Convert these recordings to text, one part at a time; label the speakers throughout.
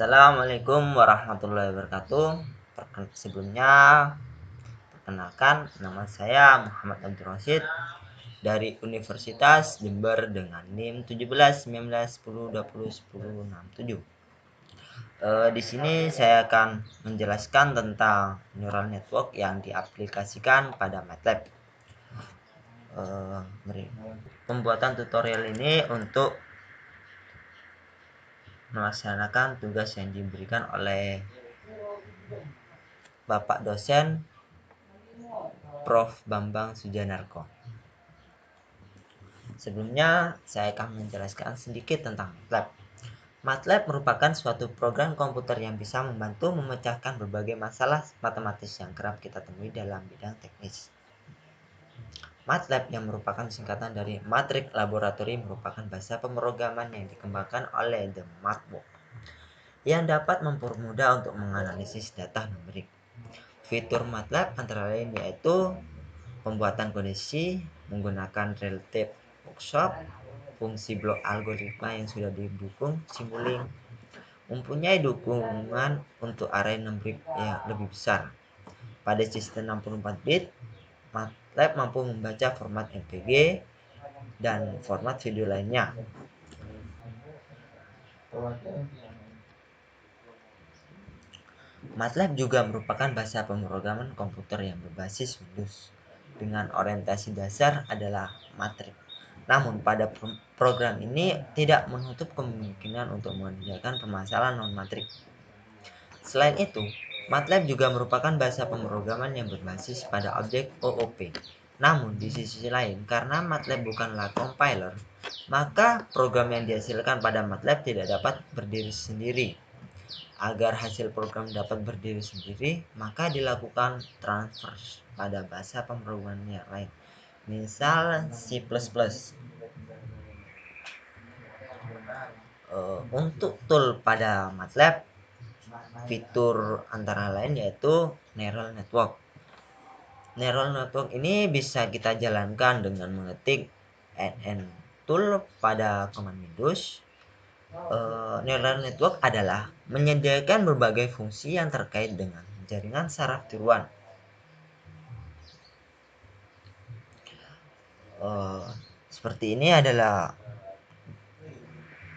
Speaker 1: Assalamualaikum warahmatullahi wabarakatuh. Sebelumnya, perkenalkan nama saya Muhammad Abdul Rashid dari Universitas Jember dengan NIM 17 19 10 20 10 67. Di sini saya akan menjelaskan tentang neural network yang diaplikasikan pada MATLAB. Pembuatan tutorial ini untuk melaksanakan tugas yang diberikan oleh Bapak dosen Prof. Bambang Sujanarko. Sebelumnya, saya akan menjelaskan sedikit tentang MATLAB. MATLAB merupakan suatu program komputer yang bisa membantu memecahkan berbagai masalah matematis yang kerap kita temui dalam bidang teknis. MATLAB yang merupakan singkatan dari Matrix Laboratory merupakan bahasa pemrograman yang dikembangkan oleh The MATLAB yang dapat mempermudah untuk menganalisis data numerik. Fitur MATLAB antara lain yaitu pembuatan kondisi menggunakan relative workshop, fungsi blok algoritma yang sudah didukung Simulink, mempunyai dukungan untuk array numerik yang lebih besar. Pada sistem 64 bit, MATLAB mampu membaca format MPG dan format video lainnya. MATLAB juga merupakan bahasa pemrograman komputer yang berbasis Windows dengan orientasi dasar adalah matrix. Namun pada program ini tidak menutup kemungkinan untuk mengerjakan permasalahan non-matrix. Selain itu, MATLAB juga merupakan bahasa pemrograman yang berbasis pada objek OOP. Namun di sisi lain, karena MATLAB bukanlah compiler, maka program yang dihasilkan pada MATLAB tidak dapat berdiri sendiri. Agar hasil program dapat berdiri sendiri, maka dilakukan transfer pada bahasa pemrograman yang lain, misal C++. Untuk tool pada MATLAB, fitur antara lain yaitu neural network. Neural network ini bisa kita jalankan dengan mengetik nn tool pada command Windows. Neural network adalah menyediakan berbagai fungsi yang terkait dengan jaringan saraf tiruan. Seperti ini adalah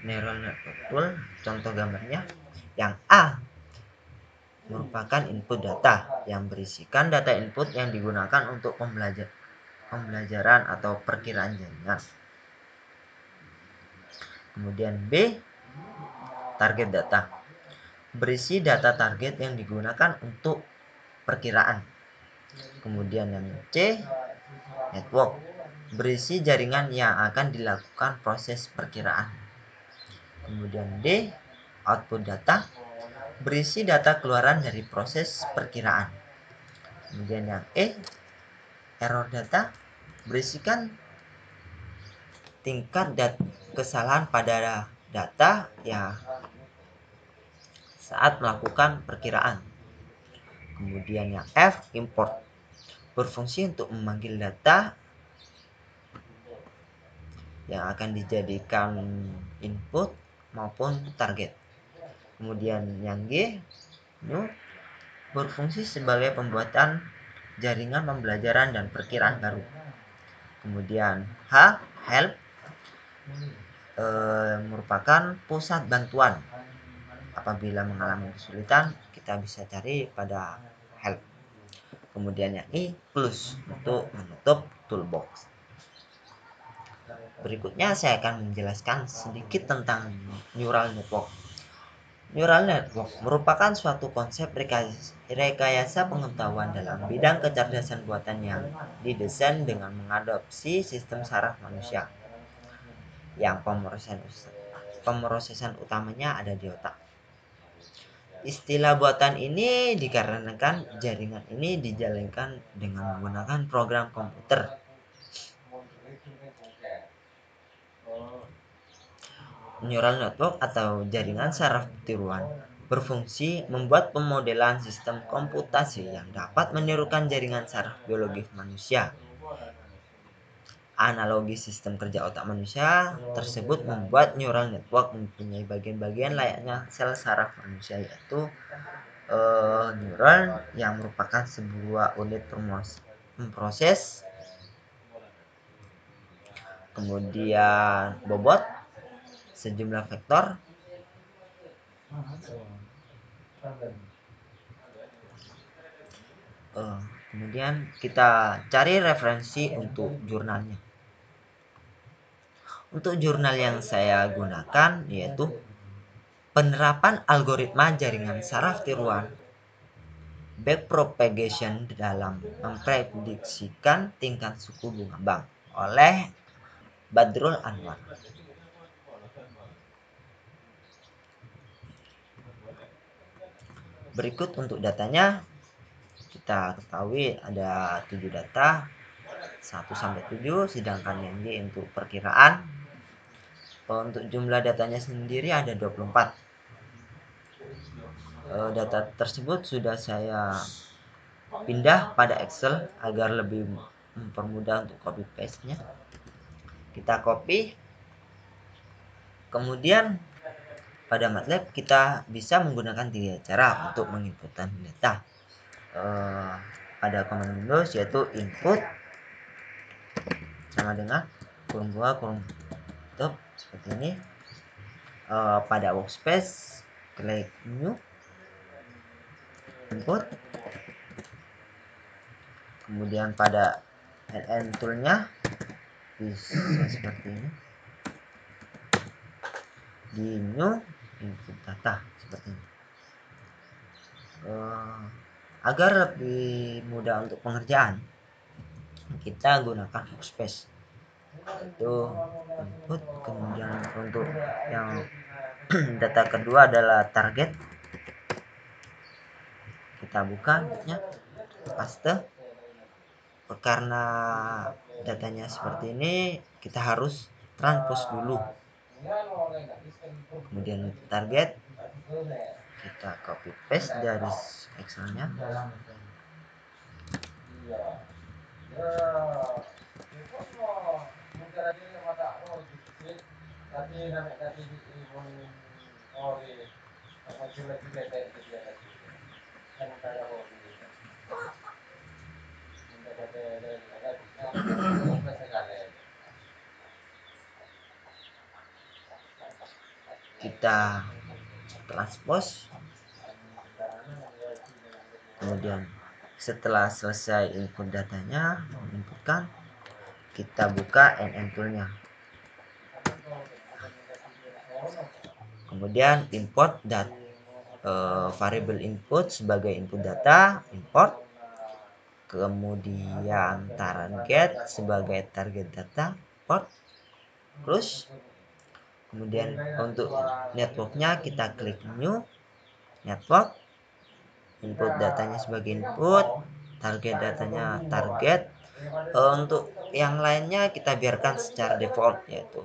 Speaker 1: neural network tool, contoh gambarnya. Yang A merupakan input data yang berisikan data input yang digunakan untuk pembelajaran atau perkiraan jaringan. Kemudian B, target data, berisi data target yang digunakan untuk perkiraan. Kemudian yang C, network, berisi jaringan yang akan dilakukan proses perkiraan. Kemudian D, output data, berisi data keluaran dari proses perkiraan. Kemudian yang E, error data, berisikan tingkat kesalahan pada data yang saat melakukan perkiraan. Kemudian yang F, import, berfungsi untuk memanggil data yang akan dijadikan input maupun target. Kemudian yang G, new, berfungsi sebagai pembuatan jaringan pembelajaran dan perkiraan baru. Kemudian H, help, merupakan pusat bantuan. Apabila mengalami kesulitan, kita bisa cari pada help. Kemudian yang I, close, untuk menutup toolbox. Berikutnya saya akan menjelaskan sedikit tentang neural network. Neural network merupakan suatu konsep rekayasa pengetahuan dalam bidang kecerdasan buatan yang didesain dengan mengadopsi sistem saraf manusia yang pemrosesan utamanya ada di otak. Istilah buatan ini dikarenakan jaringan ini dijalankan dengan menggunakan program komputer. Neural network atau jaringan saraf tiruan berfungsi membuat pemodelan sistem komputasi yang dapat menirukan jaringan saraf biologis manusia. Analogi sistem kerja otak manusia tersebut membuat neural network mempunyai bagian-bagian layaknya sel saraf manusia, yaitu neuron yang merupakan sebuah unit pemproses, kemudian bobot sejumlah vektor, kemudian kita cari referensi untuk jurnalnya. Untuk jurnal yang saya gunakan yaitu Penerapan Algoritma Jaringan Saraf Tiruan Backpropagation dalam Memprediksikan Tingkat Suku Bunga Bank oleh Badrul Anwar. Berikut untuk datanya. Kita ketahui ada 7 data 1 sampai 7, sedangkan yang D untuk perkiraan. Untuk jumlah datanya sendiri ada 24. Data tersebut sudah saya pindah pada Excel agar lebih mempermudah untuk copy paste-nya. Kita copy. Kemudian pada MATLAB kita bisa menggunakan 3 cara untuk menginputkan data. Ada command Windows yaitu input sama dengan kurung 2 kurung tutup seperti ini. Pada workspace klik new input, kemudian pada NN toolnya bisa seperti ini, di new input data seperti ini. Agar lebih mudah untuk pengerjaan, kita gunakan workspace, itu input, kemudian untuk yang data kedua adalah target, kita buka inputnya, paste. Karena datanya seperti ini, kita harus transpose dulu. Kemudian target kita copy paste dari Excelnya. Kita transpose, kemudian setelah selesai input datanya, menginputkan, kita buka NN toolnya, kemudian import variable input sebagai input data, import, kemudian target sebagai target data, import, terus kemudian untuk networknya kita klik new network, input datanya sebagai input, target datanya target. Untuk yang lainnya kita biarkan secara default, yaitu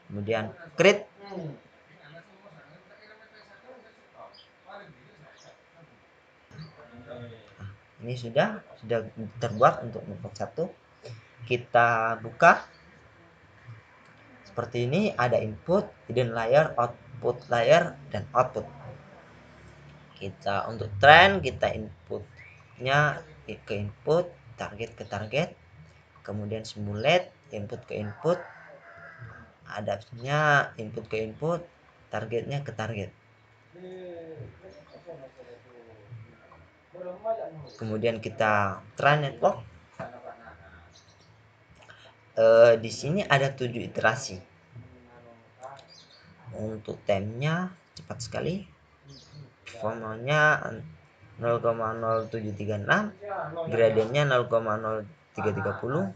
Speaker 1: kemudian create. Ini sudah terbuat untuk network 1. Kita buka seperti ini, ada input, hidden layer, output layer, dan output. Kita untuk trend kita inputnya ke input, target ke target, kemudian simulate input ke input, adaptnya input ke input, targetnya ke target. Kemudian kita try network. Di sini ada 7 iterasi. Untuk time-nya cepat sekali. Performanya 0,0736, gradiennya 0,0330.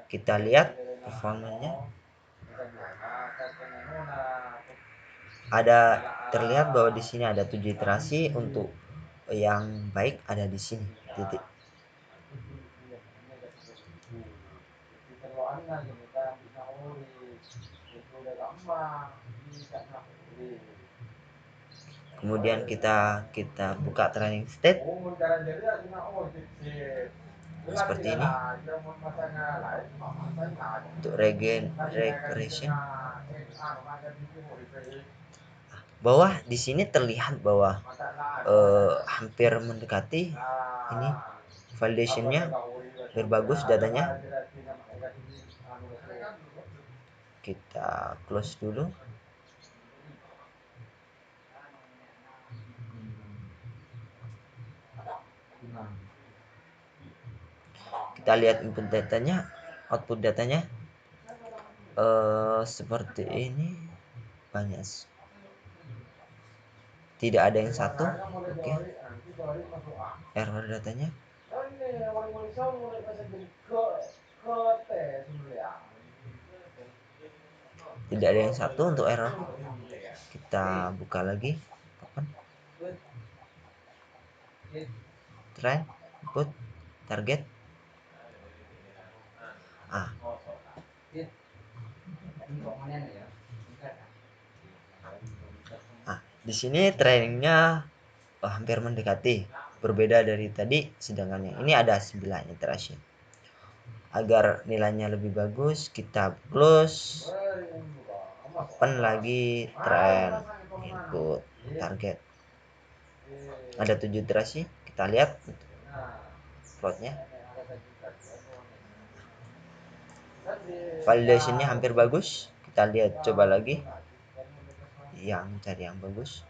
Speaker 1: Kita lihat performanya. Ada terlihat bahwa di sini ada 7 iterasi. Untuk yang baik ada di sini titik. Kemudian kita buka training state. seperti ini untuk regression. Bawah di sini terlihat bahwa hampir mendekati ini validationnya berbagus datanya. Kita close dulu. Kita lihat input datanya, output datanya seperti ini, banyak, tidak ada yang satu. Oke. Error datanya tidak ada yang satu untuk error. Kita buka lagi open, trend, input, target. Di sini trainingnya hampir mendekati, berbeda dari tadi, sedangkan yang ini ada 9 iterasi. Agar nilainya lebih bagus, kita close, open lagi, trend, input, target. Ada 7 iterasi. Kita lihat plotnya. Validationnya hampir bagus. Kita lihat coba lagi yang cari yang bagus.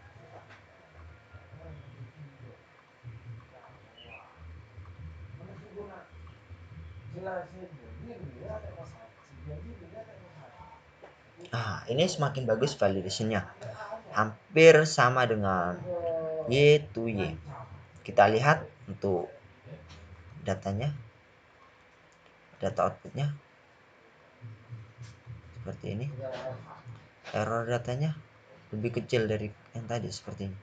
Speaker 1: Ini semakin bagus validationnya, hampir sama dengan Y to Y. Kita lihat untuk datanya, data outputnya seperti ini. Error datanya lebih kecil dari yang tadi, seperti ini.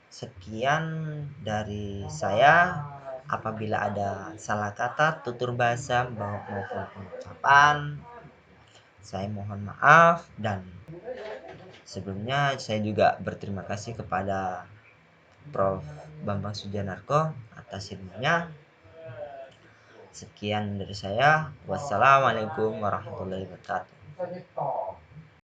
Speaker 1: Sekian dari saya. Apabila ada salah kata, tutur bahasa maupun pengucapan, saya mohon maaf. Dan sebelumnya saya juga berterima kasih kepada Prof. Bambang Sujanarko atas ilmunya. Sekian dari saya. Wassalamualaikum warahmatullahi wabarakatuh.